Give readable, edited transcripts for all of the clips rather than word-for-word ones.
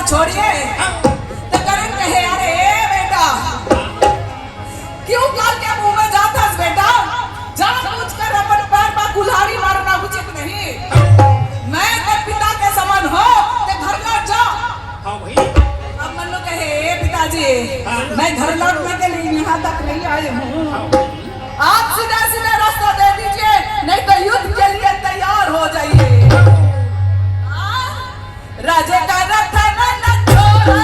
छोड़िए तो करण कहे अरे बेटा क्यों काल के मुंह में जाता बेटा जान पूछ कर अपन पैर पर कुल्हाड़ी मारना उचित नहीं। मैं तो पिता के समान हो ते घर लौट जा। हाँ भाई अब मन्नू कहे पिताजी मैं घर लौटने के लिए यहाँ तक नहीं आई हूँ, आप सीधा सीधा रास्ता दे दीजिए नहीं तो युद्ध के लिए तैयार हो जाइए। राजे का रथ न छोड़े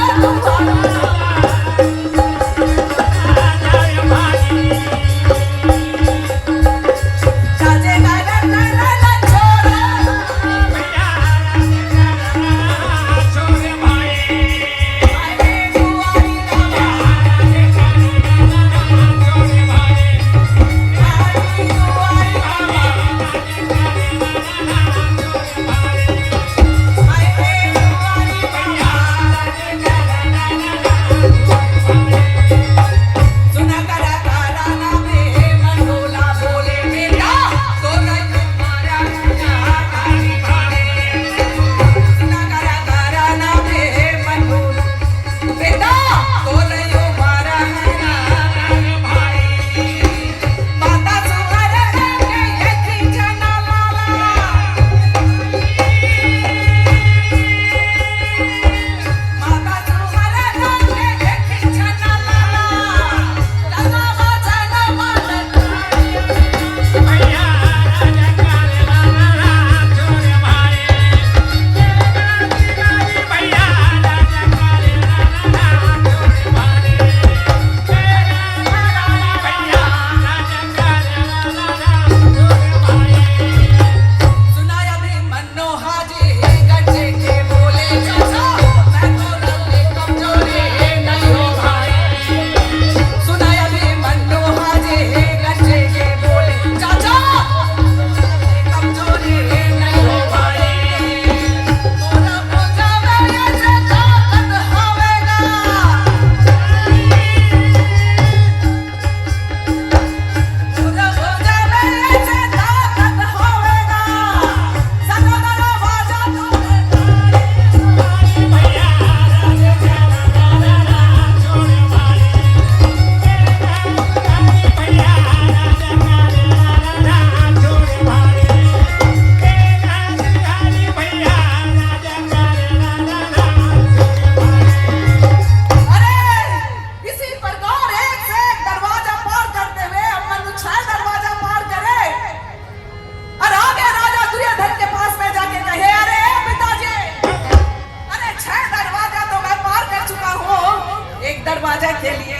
दरवाजा के लिए,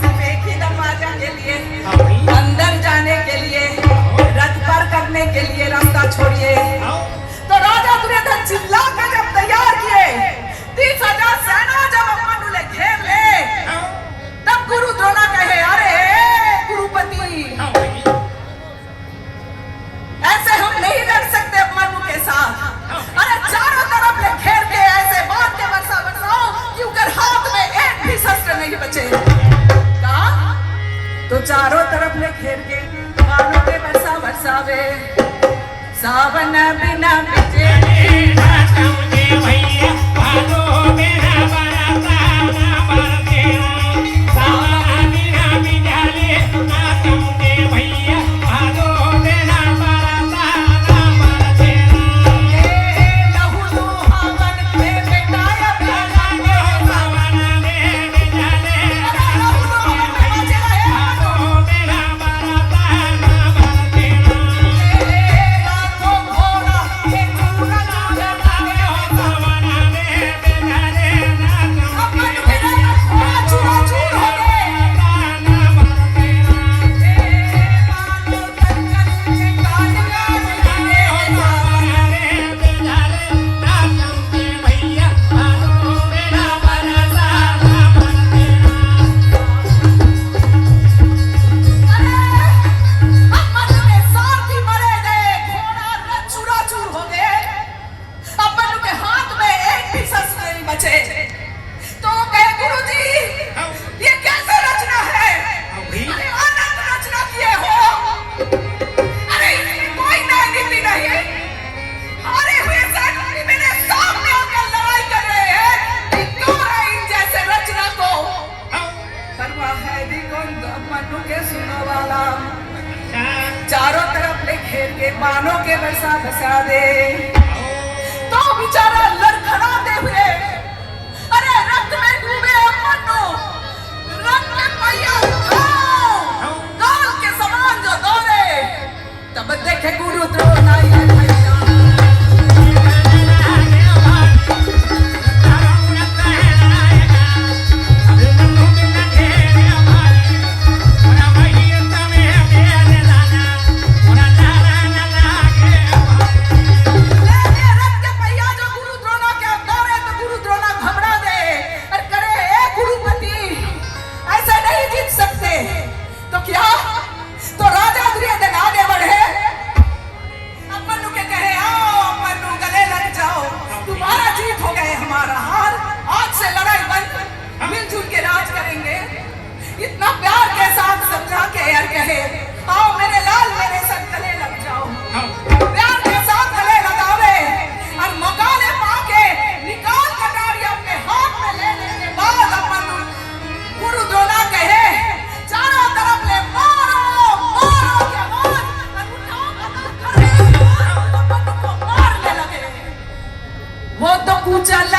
सिर्फ एक ही दरवाजा के लिए, अंदर जाने के लिए, रथ पार करने के लिए रास्ता छोड़िए। तो राजा दुर्योधन चिल्ला कर जब तैयार किए 30,000 सेना जब मनु ने घेर ले तब गुरु द्रोणा कहे अरे गुरुपति ऐसे हम नहीं लड़ सकते मनु के साथ। अरे चारों तरफ ले घेर के ऐसे बांध के वर्षा बरसाओ कि उनके हाथ में एक भी शस्त्र नहीं बचे। कहा तो चारों तरफ ले घेर के बाणों के वर्षा बरसावे सावन बिना बिचे भैया भादो मेरा बरसा ना बरसे सावन बिना बिजाले ना तुमके भैया भादो मेरा बरसा ना बरसे लहू लुहावन पे बेटाया प्याला के सावन में बिजाले लहू लुहावन पे बचे भादो मेरा बरसा ना बरसे लाखों घोड़ा के चूड़ा चूड़ा पैसा धसा दे तो बेचारा लड़खड़ाते हुए अरे रक्त में डूबे मन्नू रक्त में पहिया उठाओ गाल के समान जो दौड़े तब देखे गुरु द्रोणाचार्य इतना प्यार के साथ समझा के यार कहे आओ मेरे लाल मेरे संग गले लग जाओ प्यार के साथ गले लगावे और मौकाले पाके निकाल कटारी अपने हाथ में लेने के बाद अपन गुरु द्रोणा कहे चारों तरफ ले मारो मारो के आवाज और उठाओ कदम अपन को मारने लगे वो तो कुचल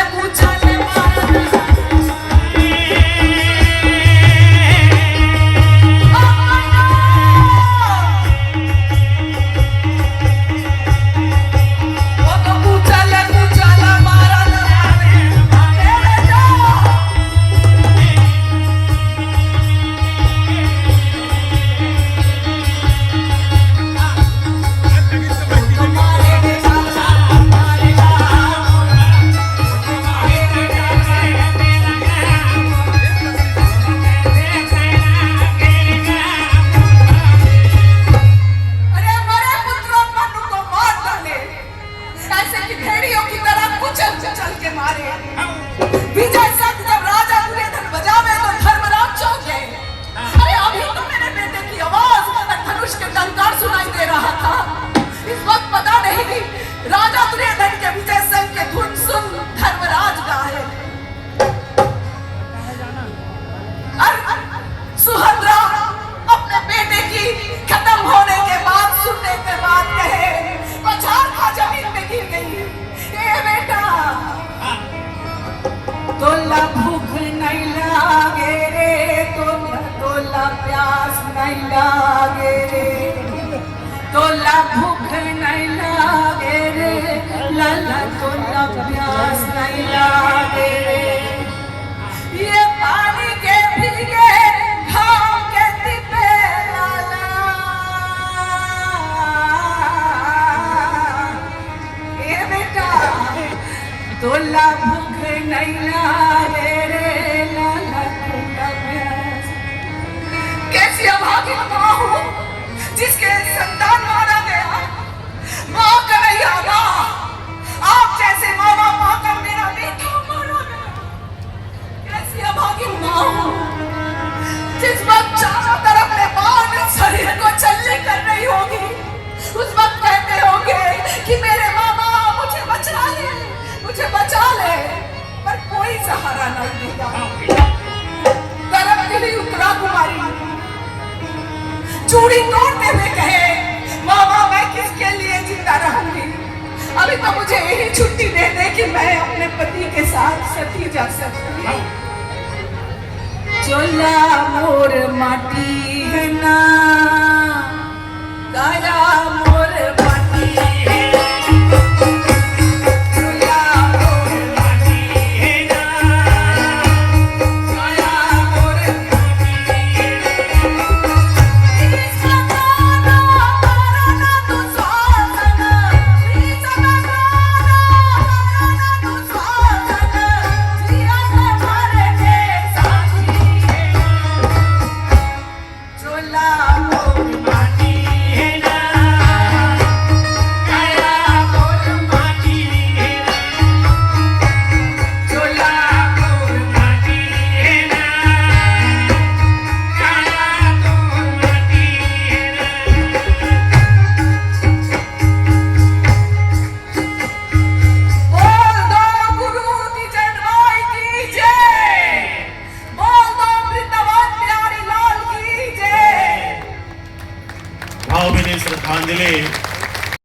मारा तोला भूख नहीं लागे रे तोला प्यास नहीं लागे रे तोला भूख नहीं लागे रे लाला तोला प्यास नहीं लागे रे ये पानी के भीगे घाम के तिपे लाला ये बेटा तोला भूख नहीं लागे रे लाला तोला प्यास कैसी अभागी माँ हूँ जिसके संतान मारा गया माँ कन्हैया माँ आप जैसे माँ बाप पाकर मेरा बेटा मारा गया कैसी अभागी माँ हूँ जिस वक्त चारों तरफ में बाण शरीर को चलने कर रही होगी उस वक्त कहते होंगे कि मेरे माँ बाप मुझे बचा ले पर कोई सहारा नहीं देगा तरफ के लिए उतरा कुमारी चूड़ी तोड़ते हुए कहे मामा मैं किसके लिए जिंदा रहूंगी अभी तो मुझे यही छुट्टी दे दे कि मैं अपने पति के साथ सती जा सकती चोला मोर माटी है ना काया